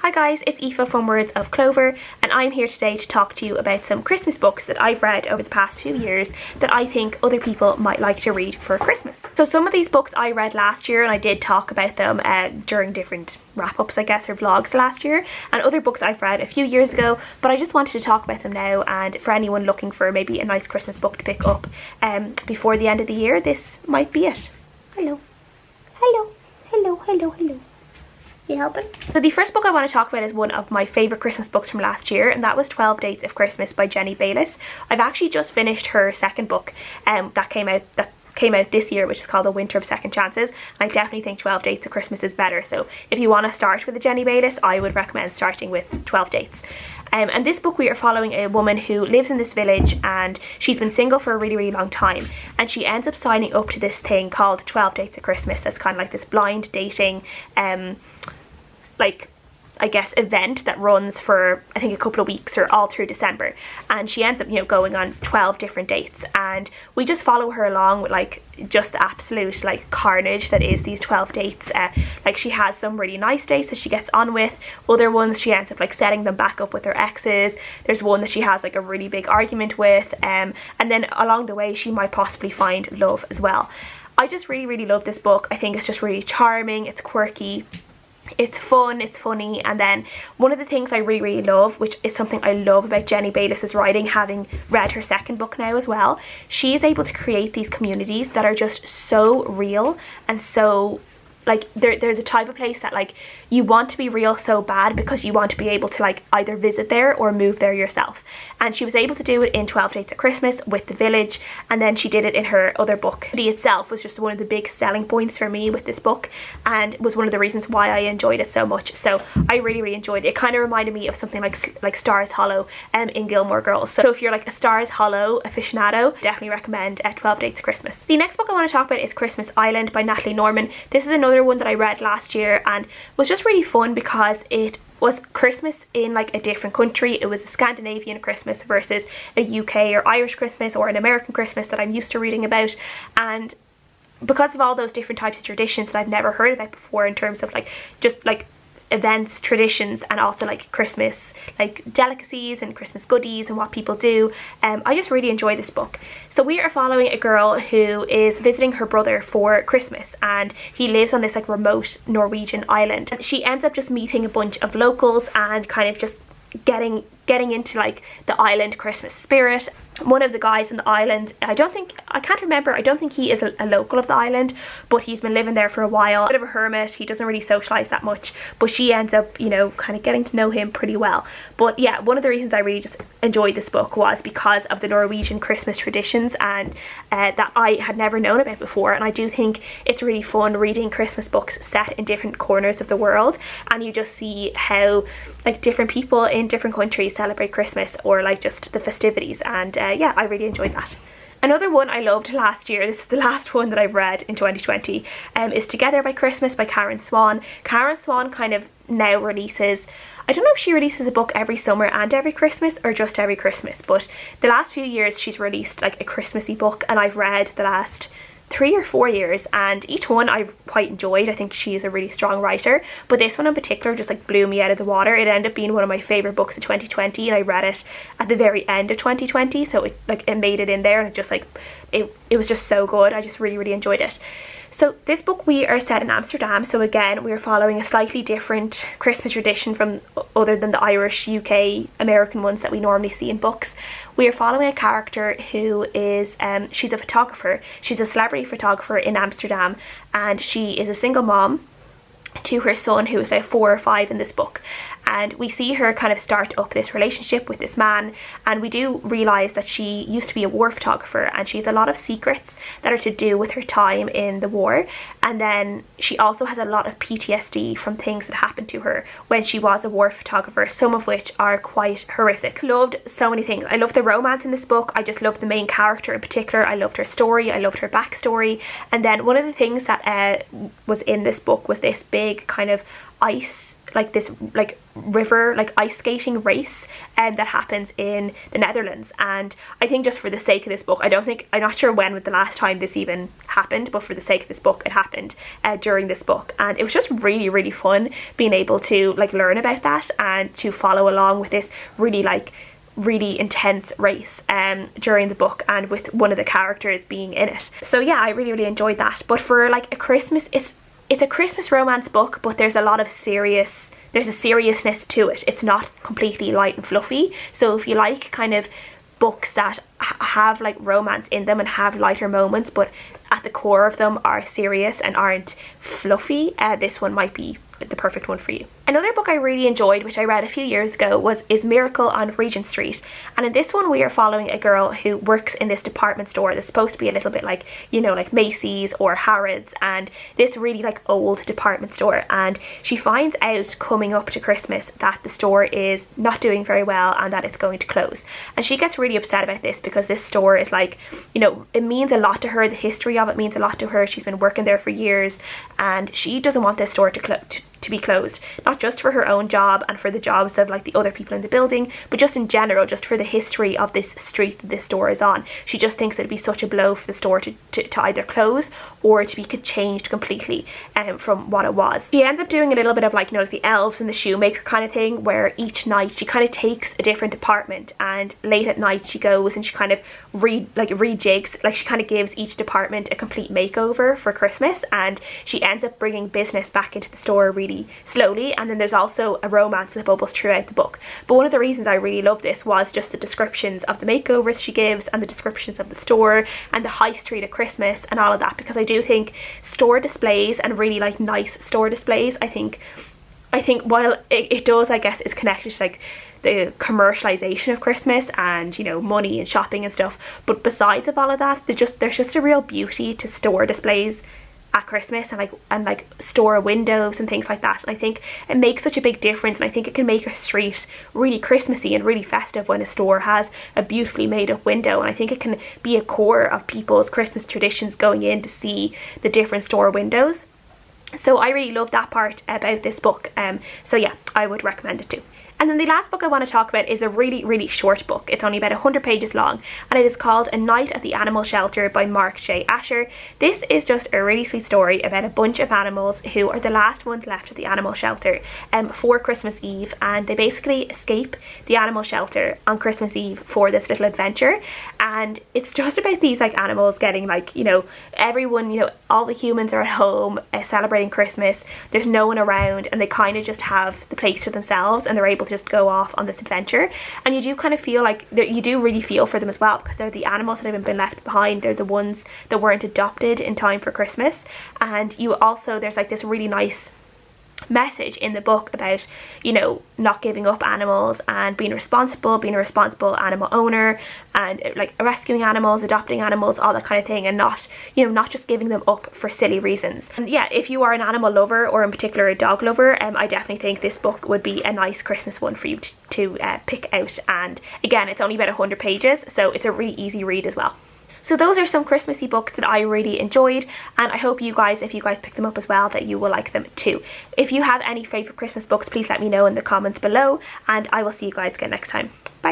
Hi guys, it's Aoife from Words of Clover, and I'm here today to talk to you about some Christmas books that I've read over the past few years that I think other people might like to read for Christmas. So some of these books I read last year, and I did talk about them during different wrap-ups, I guess, or vlogs last year, and other books I've read a few years ago, but I just wanted to talk about them now. And for anyone looking for maybe a nice Christmas book to pick up before the end of the year, this might be it. Hello. Hello. Hello, hello, hello. You helping? So the first book I want to talk about is one of my favourite Christmas books from last year, and that was 12 Dates of Christmas by Jenny Bayliss. I've actually just finished her second book that came out this year, which is called The Winter of Second Chances. I definitely think 12 Dates of Christmas is better, so if you want to start with a Jenny Bayliss, I would recommend starting with 12 Dates. And this book, we are following a woman who lives in this village, and she's been single for a really long time, and she ends up signing up to this thing called 12 Dates of Christmas. That's kind of like this blind dating like, I guess, event that runs for I think a couple of weeks or all through December, and she ends up, you know, going on 12 different dates, and we just follow her along with like just the absolute like carnage that is these 12 dates. Like, she has some really nice dates that she gets on with, other ones she ends up like setting them back up with her exes. There's one that she has like a really big argument with, and then along the way she might possibly find love as well. I just really love this book. I think it's just really charming, it's quirky, it's fun, it's funny. And then one of the things I really love, which is something I love about Jenny Bayliss's writing, having read her second book now as well, she is able to create these communities that are just so real and so like they're the type of place that like you want to be real so bad because you want to be able to like either visit there or move there yourself. And she was able to do it in 12 Dates at Christmas with the village, and then she did it in her other book. It itself was just one of the big selling points for me with this book, and was one of the reasons why I enjoyed it so much. So I really enjoyed it. It kind of reminded me of something like Stars Hollow in Gilmore Girls. So if you're like a Stars Hollow aficionado, definitely recommend 12 Dates at Christmas. The next book I want to talk about is Christmas Island by Natalie Normann. This is another one that I read last year and was just really fun because it was Christmas in like a different country. It was a Scandinavian Christmas versus a UK or Irish Christmas or an American Christmas that I'm used to reading about, and because of all those different types of traditions that I've never heard about before in terms of like just like events, traditions, and also like Christmas like delicacies and Christmas goodies and what people do. I just really enjoy this book. So we are following a girl who is visiting her brother for Christmas, and he lives on this like remote Norwegian island. She ends up just meeting a bunch of locals and kind of just getting into like the island Christmas spirit. One of the guys in the island, I don't think he is a local of the island, but he's been living there for a while. A bit of a hermit, he doesn't really socialise that much, but she ends up, you know, kind of getting to know him pretty well. But yeah, one of the reasons I really just enjoyed this book was because of the Norwegian Christmas traditions, and that I had never known about before. And I do think it's really fun reading Christmas books set in different corners of the world, and you just see how like different people in different countries celebrate Christmas, or like just the festivities. And yeah, I really enjoyed that. Another one I loved last year, this is the last one that I've read in 2020, is Together by Christmas by Swan. Swan kind of now releases, I don't know if she releases a book every summer and every Christmas or just every Christmas, but the last few years she's released like a Christmassy book, and I've read the last 3 or 4 years, and each one I've quite enjoyed. I think she is a really strong writer, but this one in particular just like blew me out of the water. It ended up being one of my favourite books of 2020, and I read it at the very end of 2020, so it made it in there, and it just like it was just so good. I just really enjoyed it. So this book, we are set in Amsterdam, so again we are following a slightly different Christmas tradition from other than the Irish, UK, American ones that we normally see in books. We are following a character who is she's a photographer. She's a celebrity photographer in Amsterdam, and she is a single mom to her son, who is about 4 or 5 in this book. And we see her kind of start up this relationship with this man, and we do realise that she used to be a war photographer, and she has a lot of secrets that are to do with her time in the war. And then she also has a lot of PTSD from things that happened to her when she was a war photographer, some of which are quite horrific. Loved so many things. I loved the romance in this book. I just loved the main character in particular. I loved her story. I loved her backstory. And then one of the things that was in this book was this big kind of ice, like this like river, like ice skating race that happens in the Netherlands. And I think just for the sake of this book, I'm not sure when was the last time this even happened, but for the sake of this book, it happened during this book, and it was just really, really fun being able to like learn about that and to follow along with this really intense race during the book, and with one of the characters being in it. So yeah, I really, really enjoyed that. But for like a Christmas, it's a Christmas romance book, but there's a seriousness to it. It's not completely light and fluffy. So if you like kind of books that have like romance in them and have lighter moments, but at the core of them are serious and aren't fluffy, this one might be the perfect one for you. Another book I really enjoyed, which I read a few years ago, is Miracle on Regent Street. And in this one we are following a girl who works in this department store that's supposed to be a little bit like, you know, like Macy's or Harrods, and this really like old department store. And she finds out coming up to Christmas that the store is not doing very well and that it's going to close. And she gets really upset about this because this store is like, you know, it means a lot to her. The history of it means a lot to her. She's been working there for years, and she doesn't want this store to be closed, not just for her own job and for the jobs of like the other people in the building, but just in general, just for the history of this street that this store is on. She just thinks it'd be such a blow for the store to either close or to be changed completely from what it was. She ends up doing a little bit of like, you know, like the elves and the shoemaker kind of thing, where each night she kind of takes a different department, and late at night she goes and she kind of rejigs, like she kind of gives each department a complete makeover for Christmas, and she ends up bringing business back into the store really slowly. And then there's also a romance that bubbles throughout the book. But one of the reasons I really love this was just the descriptions of the makeovers she gives, and the descriptions of the store and the high street at Christmas and all of that, because I do think store displays, and really like nice store displays, I think while it does, I guess, is connected to like the commercialization of Christmas and, you know, money and shopping and stuff, but besides of all of that, there's just a real beauty to store displays at Christmas, and like store windows and things like that. And I think it makes such a big difference, and I think it can make a street really Christmassy and really festive when a store has a beautifully made up window. And I think it can be a core of people's Christmas traditions, going in to see the different store windows. So I really love that part about this book. So yeah, I would recommend it too. And then the last book I want to talk about is a really, really short book. It's only about 100 pages long, and it is called A Night at the Animal Shelter by Mark J. Asher. This is just a really sweet story about a bunch of animals who are the last ones left at the animal shelter for Christmas Eve, and they basically escape the animal shelter on Christmas Eve for this little adventure. And it's just about these like animals getting like, you know, everyone, you know, all the humans are at home celebrating Christmas. There's no one around, and they kind of just have the place to themselves, and they're able to just go off on this adventure. And you do kind of feel like you do really feel for them as well, because they're the animals that haven't been left behind. They're the ones that weren't adopted in time for Christmas. And you also, there's like this really nice message in the book about, you know, not giving up animals and being a responsible animal owner, and like rescuing animals, adopting animals, all that kind of thing, and not, you know, not just giving them up for silly reasons. And yeah, if you are an animal lover, or in particular a dog lover, I definitely think this book would be a nice Christmas one for you to pick out. And again, it's only about 100 pages, so it's a really easy read as well. So those are some Christmassy books that I really enjoyed, and I hope you guys, if you guys pick them up as well, that you will like them too. If you have any favourite Christmas books, please let me know in the comments below, and I will see you guys again next time. Bye!